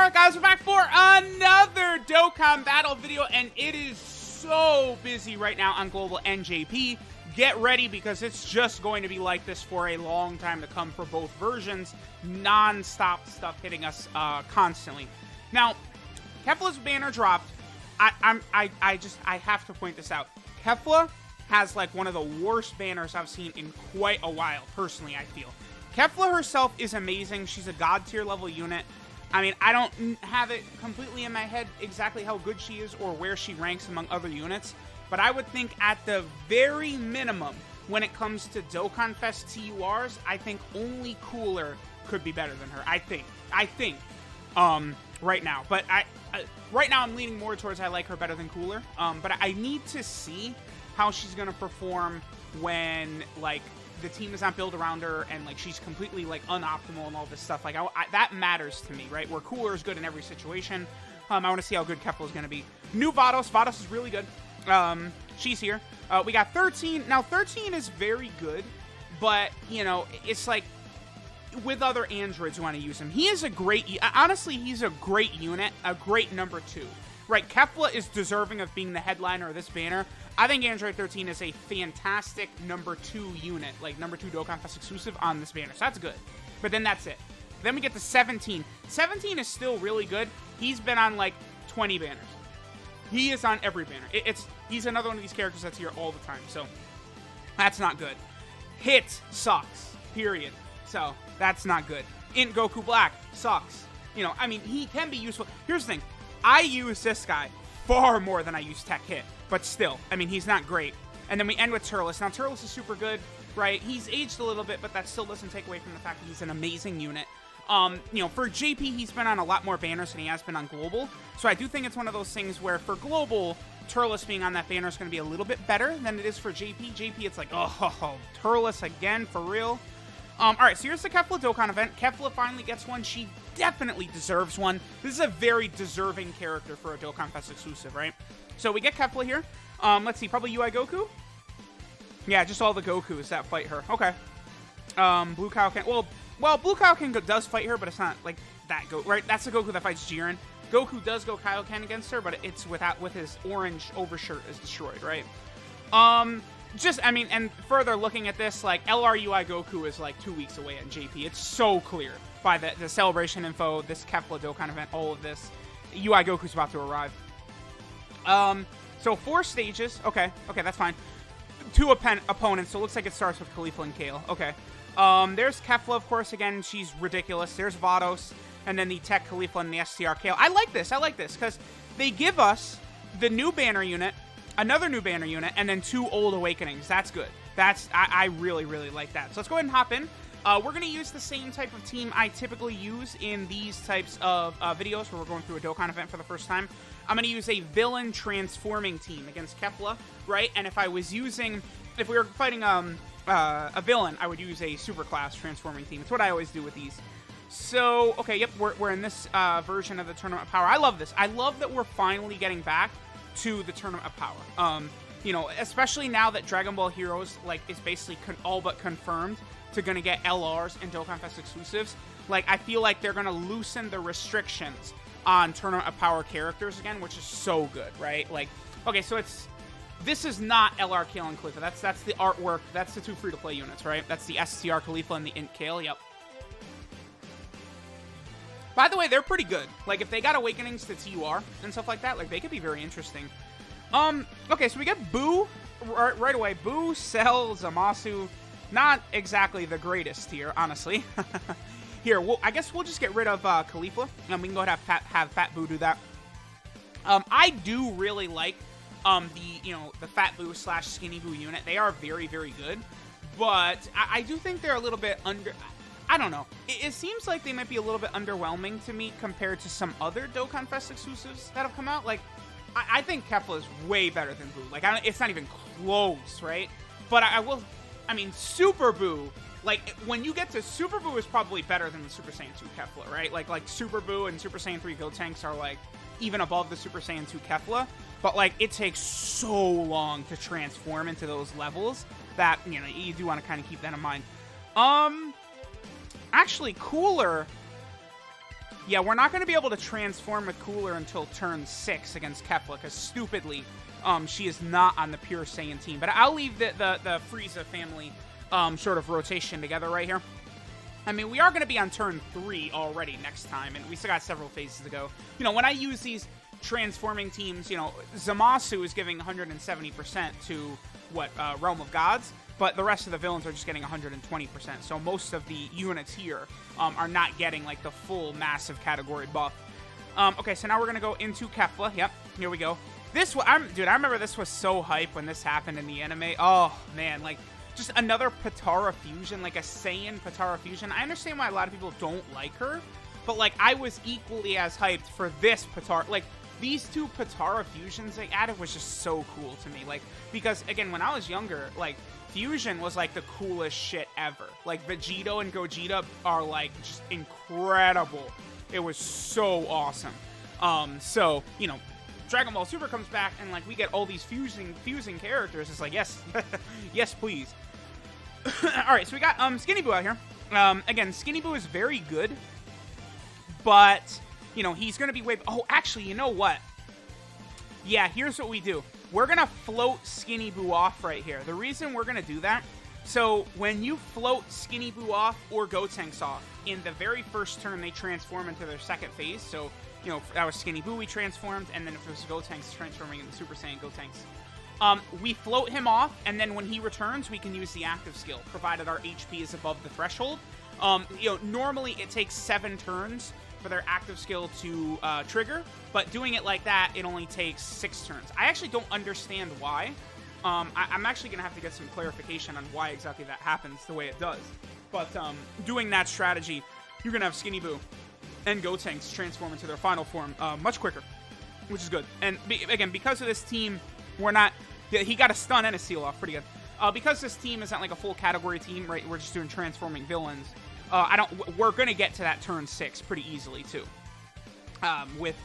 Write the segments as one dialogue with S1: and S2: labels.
S1: Alright guys, we're back for another Dokkan battle video, and it is so busy right now on Global and JP. Get ready because it's just going to be like this for a long time to come for both versions. Non-stop stuff hitting us constantly. Now, KEFLA's banner dropped. I have to point this out. KEFLA has like one of the worst banners I've seen in quite a while, personally, I feel. KEFLA herself is amazing. She's a god tier level unit. I mean, I don't have it completely in my head exactly how good she is or where she ranks among other units, but I would think at the very minimum, when it comes to Dokkan Fest TURs, I think only Cooler could be better than her. I think, right now. But right now I'm leaning more towards I like her better than Cooler. But I need to see how she's gonna perform when, like, the team is not built around her and like she's completely like unoptimal and all this stuff. Like that matters to me, right? Where Cooler is good in every situation. I want to see how good KEFLA is going to be. New Vados. Vados is really good. She's here. We got 13. Now 13 is very good, but you know, it's like with other androids who want to use him. He is a great, honestly, he's a great unit, a great number 2. Right, KEFLA is deserving of being the headliner of this banner. I think Android 13 is a fantastic number 2 unit, like number 2 Dokkan Fest exclusive on this banner, so that's good. But then that's it. Then we get to 17. 17 is still really good. He's been on like 20 banners. He is on every banner. He's another one of these characters that's here all the time, so that's not good. Hit sucks, period. So that's not good. Int Goku Black sucks. You know, I mean, he can be useful. Here's the thing. I use this guy far more than I use Tech Hit, but still, I mean, he's not great. And then we end with Turles. Now, Turles is super good, right? He's aged a little bit, but that still doesn't take away from the fact that he's an amazing unit. You know, for JP, he's been on a lot more banners than he has been on Global. So I do think it's one of those things where for Global, Turles being on that banner is going to be a little bit better than it is for JP. JP, it's like, oh, Turles again, for real? Alright, so here's the KEFLA Dokkan event. KEFLA finally gets one. She definitely deserves one. This is a very deserving character for a Dokkan Fest exclusive, right? So we get KEFLA here. Let's see, probably UI Goku? Yeah, just all the Gokus that fight her. Okay. Blue Kaioken. Well, Blue Kaioken does fight her, but it's not like that Goku, right? That's the Goku that fights Jiren. Goku does go Kaioken against her, but it's with his orange overshirt is destroyed, right? I mean, and further looking at this, like, LRUI Goku is like 2 weeks away at JP. It's so clear by the celebration info, this KEFLA Dokkan event, all of this. UI Goku's about to arrive. So 4 stages. Okay, that's fine. 2 opponents, so it looks like it starts with KEFLA and Kale. Okay. There's KEFLA, of course, again, she's ridiculous. There's Vados, and then the Tech KEFLA and the STR Kale. I like this, because they give us the new banner unit, another new banner unit, and then 2 old awakenings. That's good. I really, really like that. So let's go ahead and hop in. We're going to use the same type of team I typically use in these types of videos where we're going through a Dokkan event for the first time. I'm going to use a villain transforming team against KEFLA, right? And if we were fighting a villain, I would use a superclass transforming team. It's what I always do with these. So, okay, yep, we're in this version of the Tournament of Power. I love this. I love that we're finally getting back to the Tournament of Power. You know, especially now that Dragon Ball Heroes like is basically all but confirmed to gonna get LRs and Dokkan Fest exclusives. Like, I feel like they're gonna loosen the restrictions on Tournament of Power characters again, which is so good, right? Like, okay, so this is not LR Kale and Khalifa. That's the artwork. That's the 2 free-to-play units, right? That's the STR Khalifa and the Int Kale. Yep. By the way, they're pretty good. Like, if they got awakenings to TUR and stuff like that, like, they could be very interesting. Okay, so we get Boo right away. Boo, Cell, Zamasu. Not exactly the greatest here, honestly. Here, I guess we'll just get rid of Khalifa, and we can go ahead and have Fat Boo do that. I do really like the Fat Boo / Skinny Boo unit. They are very, very good, but I do think they're a little bit I don't know. It seems like they might be a little bit underwhelming to me compared to some other Dokkan Fest exclusives that have come out. Like, I think KEFLA is way better than Boo. Like, it's not even close, right? But I mean, Super Boo, like, when you get to Super Boo is probably better than the Super Saiyan 2 KEFLA, right? Like Super Boo and Super Saiyan 3 Gotenks are, like, even above the Super Saiyan 2 KEFLA. But, like, it takes so long to transform into those levels that, you know, you do want to kind of keep that in mind. Actually, Cooler Yeah, we're not going to be able to transform with Cooler until turn 6 against KEFLA, because stupidly, she is not on the Pure Saiyan team. But I'll leave the Frieza family sort of rotation together right here. I mean, we are going to be on turn 3 already next time, and we still got several phases to go. You know, when I use these transforming teams, you know, Zamasu is giving 170% to, Realm of Gods, but the rest of the villains are just getting 120%. So most of the units here are not getting, like, the full massive category buff. Okay, so now we're going to go into KEFLA. Yep, here we go. This one, dude, I remember this was so hype when this happened in the anime. Oh, man, like, just another Potara fusion, like a Saiyan Potara fusion. I understand why a lot of people don't like her, but, like, I was equally as hyped for this Potara. Like, these two Potara fusions they added was just so cool to me. Like, because, again, when I was younger, like, fusion was, like, the coolest shit ever. Like, Vegito and Gogeta are, like, just incredible. It was so awesome. So, you know, Dragon Ball Super comes back, and, like, we get all these fusing characters. It's like, yes, yes, please. Alright, so we got Skinny Boo out here. Again, Skinny Boo is very good, but, you know, he's going to be way... Oh, actually, you know what? Yeah, here's what we do. We're going to float Skinny Boo off right here. The reason we're going to do that, so when you float Skinny Boo off or Gotenks off, in the very first turn, they transform into their second phase. So, you know, that was Skinny Boo we transformed, and then if it was Gotenks transforming into Super Saiyan Gotenks. We float him off, and then when he returns, we can use the active skill, provided our HP is above the threshold. You know, normally it takes 7 turns for their active skill to trigger, but doing it like that, it only takes 6 turns. I actually don't understand why. I'm actually going to have to get some clarification on why exactly that happens the way it does. But doing that strategy, you're going to have Skinny Boo and Gotenks transform into their final form much quicker, which is good. And again, because of this team, we're not... Yeah, he got a stun and a seal off. Pretty good. Because this team isn't like a full category team, right? We're just doing transforming villains. We're going to get to that turn 6 pretty easily, too. With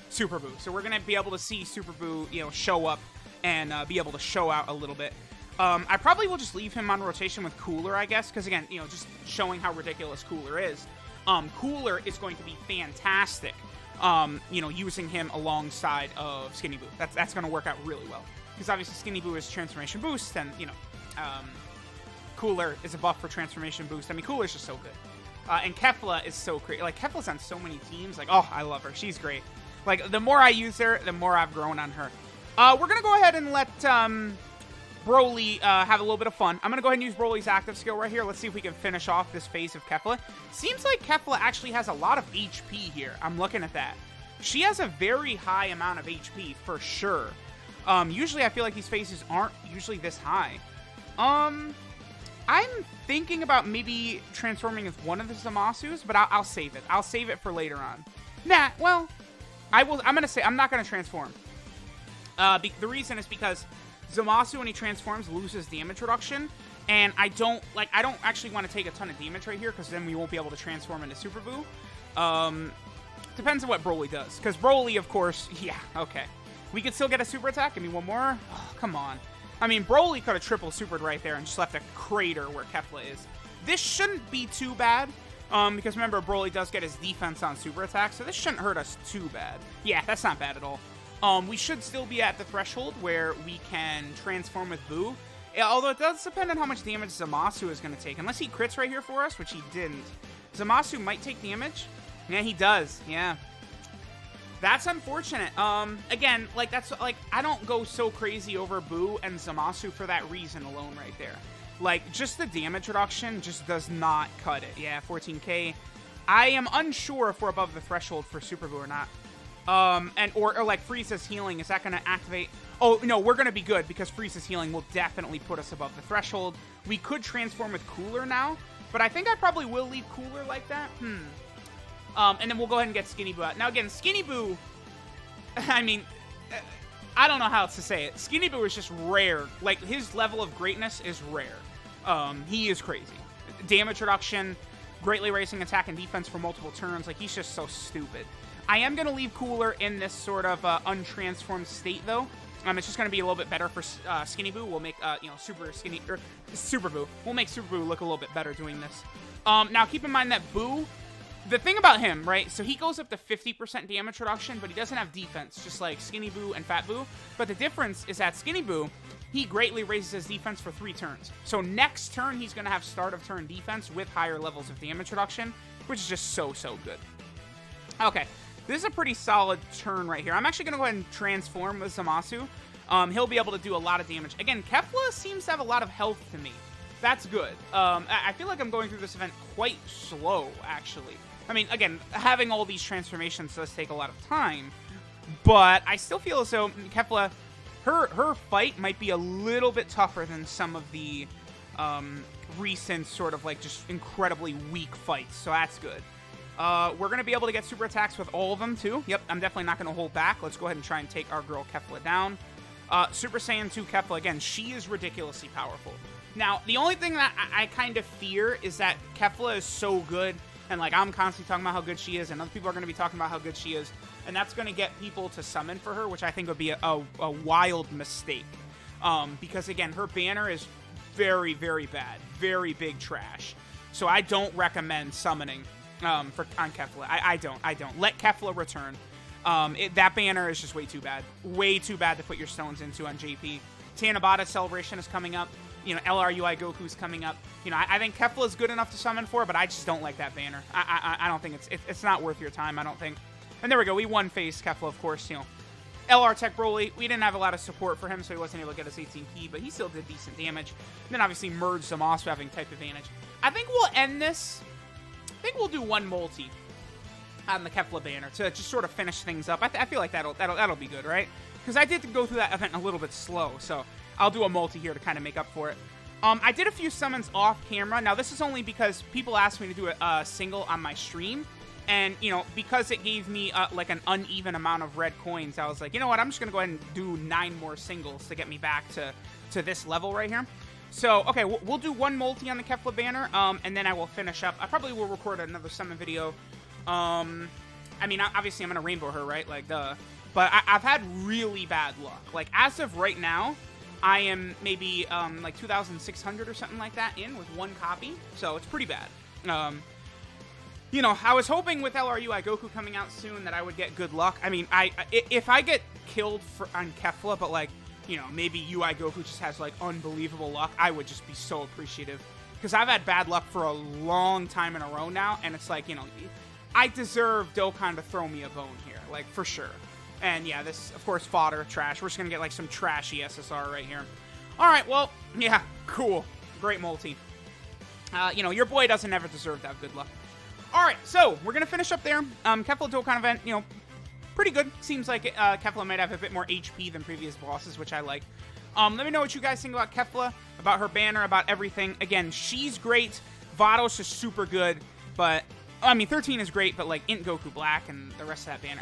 S1: Super Boo. So we're going to be able to see Super Boo, you know, show up and be able to show out a little bit. I probably will just leave him on rotation with Cooler, I guess. Because, again, you know, just showing how ridiculous Cooler is. Cooler is going to be fantastic, you know, using him alongside of Skinny Boo. That's going to work out really well. Because obviously Skinny Boo is Transformation Boost, and, you know, Cooler is a buff for Transformation Boost. I mean, Cooler's just so good. And KEFLA is so great. Like, KEFLA's on so many teams. Like, oh, I love her. She's great. Like, the more I use her, the more I've grown on her. We're going to go ahead and let Broly have a little bit of fun. I'm going to go ahead and use Broly's active skill right here. Let's see if we can finish off this phase of KEFLA. Seems like KEFLA actually has a lot of HP here. I'm looking at that. She has a very high amount of HP, for sure. Usually I feel like these phases aren't usually this high. I'm thinking about maybe transforming as one of the Zamasus, but I'll save it. I'll save it for later on. Nah, well, I'm not going to transform. The reason is because Zamasu, when he transforms, loses damage reduction, and I don't actually want to take a ton of damage right here, because then we won't be able to transform into Super Boo. Depends on what Broly does, because Broly, of course, yeah, okay. We could still get a super attack. Give me one more. Oh, come on. I mean, Broly could have triple supered right there and just left a crater where KEFLA is. This shouldn't be too bad, because remember, Broly does get his defense on super attack, so this shouldn't hurt us too bad. Yeah, that's not bad at all. We should still be at the threshold where we can transform with Boo. Although it does depend on how much damage Zamasu is going to take. Unless he crits right here for us, which he didn't. Zamasu might take damage. Yeah, he does. Yeah. That's unfortunate. Again, like, I don't go so crazy over Boo and Zamasu for that reason alone right there. Like, just the damage reduction just does not cut it. Yeah, 14k. I am unsure if we're above the threshold for Super Boo or not. Or like Frieza's healing, is that going to activate? Oh, no, we're going to be good because Frieza's healing will definitely put us above the threshold. We could transform with Cooler now, but I think I probably will leave Cooler like that. And then we'll go ahead and get Skinny Boo out. Now, again, Skinny Boo, I mean, I don't know how else to say it. Skinny Boo is just rare. Like, his level of greatness is rare. He is crazy. Damage reduction, greatly raising attack and defense for multiple turns. Like, he's just so stupid. I am going to leave Cooler in this sort of untransformed state, though. It's just going to be a little bit better for Skinny Boo. We'll make, Super Boo. We'll make Super Boo look a little bit better doing this. Now, keep in mind that Boo The thing about him, right, so he goes up to 50% damage reduction, but he doesn't have defense, just like Skinny Boo and Fat Boo. But the difference is that Skinny Boo, he greatly raises his defense for 3 turns. So next turn, he's going to have start of turn defense with higher levels of damage reduction, which is just so good. Okay, this is a pretty solid turn right here. I'm actually going to go ahead and transform with Zamasu. He'll be able to do a lot of damage. Again, Kefla seems to have a lot of health to me. That's good. I feel like I'm going through this event quite slow, actually. I mean, again, having all these transformations does take a lot of time, but I still feel as though Kefla, her fight might be a little bit tougher than some of the recent sort of like just incredibly weak fights, so that's good. We're going to be able to get super attacks with all of them, too. Yep, I'm definitely not going to hold back. Let's go ahead and try and take our girl Kefla down. Super Saiyan 2 Kefla, again, she is ridiculously powerful. Now, the only thing that I kind of fear is that Kefla is so good, and like I'm constantly talking about how good she is, and other people are going to be talking about how good she is, and that's going to get people to summon for her, which I think would be a wild mistake. Because, again, her banner is very, very bad. Very big trash. So I don't recommend summoning on Kefla. I don't. Let Kefla return. That banner is just way too bad. Way too bad to put your stones into on JP. Tanabata Celebration is coming up. You know, LRUI Goku's coming up. You know, I think Kefla is good enough to summon for, but I just don't like that banner. I don't think it's not worth your time, I don't think. And there we go. We one-faced Kefla, of course. You know, LR Tech Broly, we didn't have a lot of support for him, so he wasn't able to get his 18P, but he still did decent damage. And then obviously merged them also having type advantage. I think we'll end this. I think we'll do one multi on the Kefla banner to just sort of finish things up. I feel like that'll be good, right? Because I did go through that event a little bit slow, so I'll do a multi here to kind of make up for it. I did a few summons off camera. Now, this is only because people asked me to do a single on my stream. And, you know, because it gave me, like, an uneven amount of red coins, I was like, you know what, I'm just going to go ahead and do 9 more singles to get me back to this level right here. So, okay, we'll do one multi on the Kefla banner, and then I will finish up. I probably will record another summon video. I mean, obviously, I'm going to rainbow her, right? Like, duh. But I've had really bad luck. Like, as of right now, I am maybe, like, 2,600 or something like that in with 1 copy. So, it's pretty bad. You know, I was hoping with LRUI Goku coming out soon that I would get good luck. I mean, if I get killed on Kefla, but, like, you know, maybe UI Goku just has, like, unbelievable luck, I would just be so appreciative. Because I've had bad luck for a long time in a row now, and it's like, you know, I deserve Dokkan to throw me a bone here, like, for sure. And, yeah, this, of course, fodder, trash. We're just going to get, like, some trashy SSR right here. All right, well, yeah, cool. Great multi. You know, your boy doesn't ever deserve to have good luck. All right, so we're going to finish up there. Kefla Dokkan event, you know, pretty good. Seems like Kefla might have a bit more HP than previous bosses, which I like. Let me know what you guys think about Kefla, about her banner, about everything. Again, she's great. Vados is super good, but, I mean, 13 is great, but, like, Int Goku Black and the rest of that banner,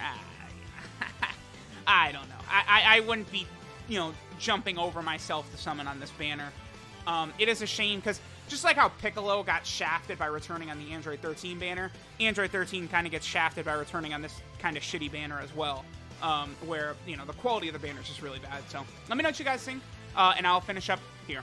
S1: I don't know. I wouldn't be, you know, jumping over myself to summon on this banner. It is a shame, because just like how Piccolo got shafted by returning on the Android 13 banner, Android 13 kind of gets shafted by returning on this kind of shitty banner as well, where, you know, the quality of the banner is just really bad. So let me know what you guys think, and I'll finish up here.